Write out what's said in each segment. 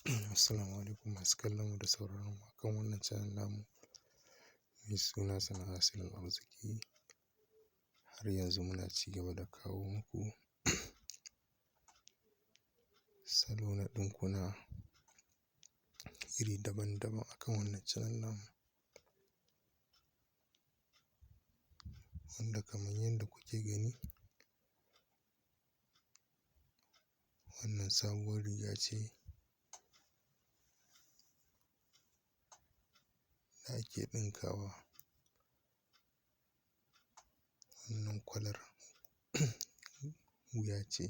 Assalamu alaikum masu kallon mu da sauraron mu akan wannan channel namu mai suna sana'a asalin arziki. Har yanzu muna ci gaba da kawo muku salo na ɗinkuna iri daban-daban akan wannan channel namu, wanda kamar yadda kuke gani wannan sabuwar riga ce da ake ɗinkawa. Wannan kwalar wuya ce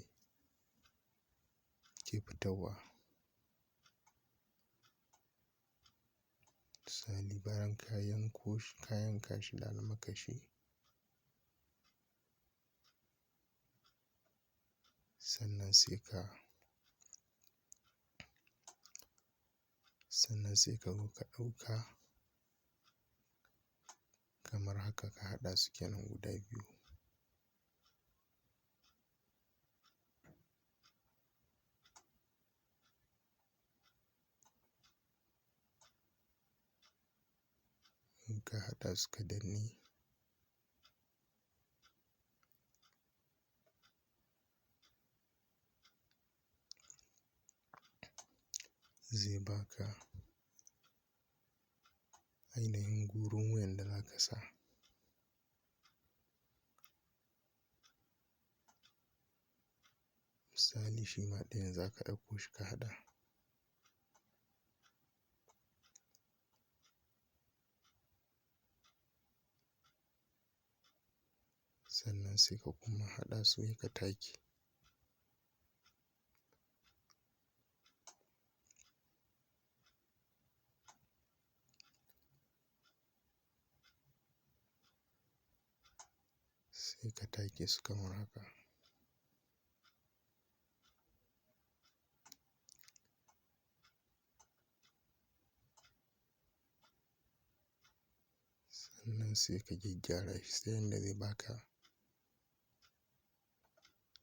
ke fitowa. Misali bayan ka yanka shi da almakashi, sannan sai ka zo ka ɗauka kamar haka ka haɗa su kenan guda biyu. In ka haɗa su ka danne, zai baka ainihin gurin wuyan da za ka sa. Misali shi ma ɗayan za ka ɗauko shi ka haɗa. Sannan sai ka kuma haɗa su sai ka take. Sai ka take su kamar haka. Sannan sai ka gyaggyara shi ta yanda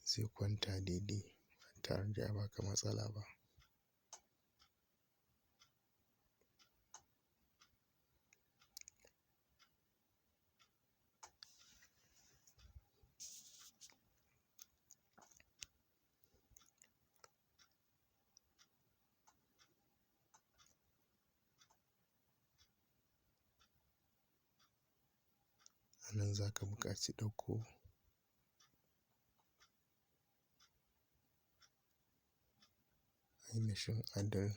zai kwanta daidai ba tare da ya baka matsala ba. A nan za ka buƙaci ɗauko ainihin adon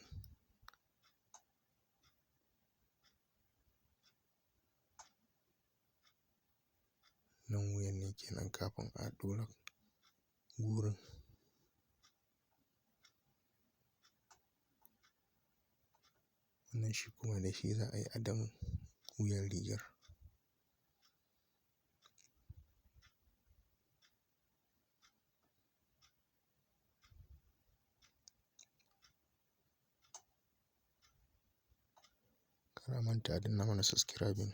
nan wuyan ne kenan kafin a ɗora gurin. Wannan shi kuma da shi za a yi adon wuyan rigar. Kar a manta a danna mana subscribing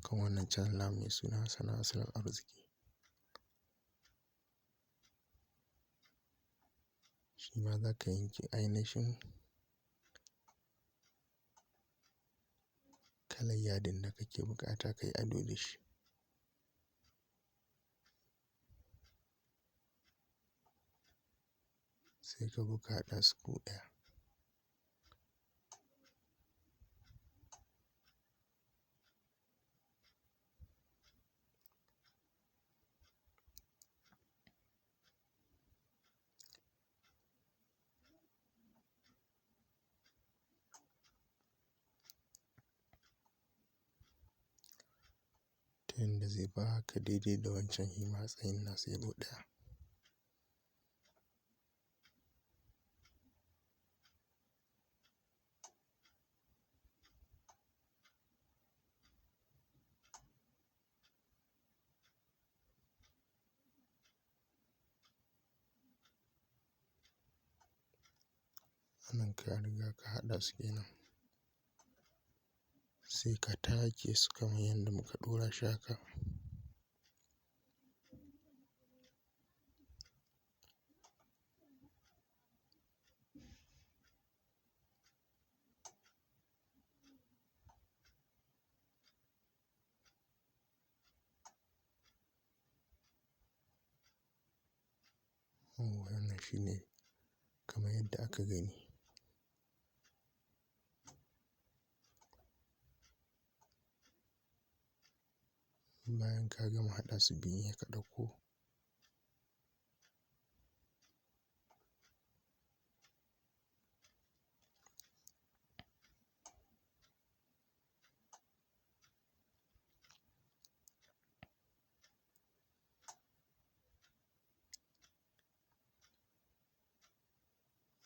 kan wannan channel namu mai suna sana'a asalin arziki. Shi ma za ka yanke ainihin kalar yadin da kake buƙata ka yi ado da shi. Sai ka zo ka haɗa su gu ɗaya. Ta yanda zai baka daidai da wancan shi ma tsayin nasu ya zo ɗaya. A nan ka riga ka haɗa su kenan. Sai ka take su kamar yadda muka ɗora shi haka. wannan shi ne kamar yadda aka gani. Bayan ka gama haɗa su biyun sai ka ɗauko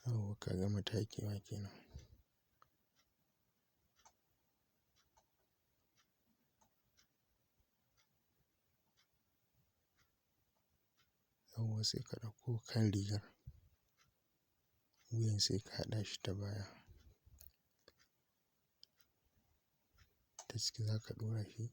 yawwa ka gama takewa kenan. Yawwa sai ka ɗauko kan rigar, wuyan sai ka haɗa shi ta baya, ta ciki za ka ɗora shi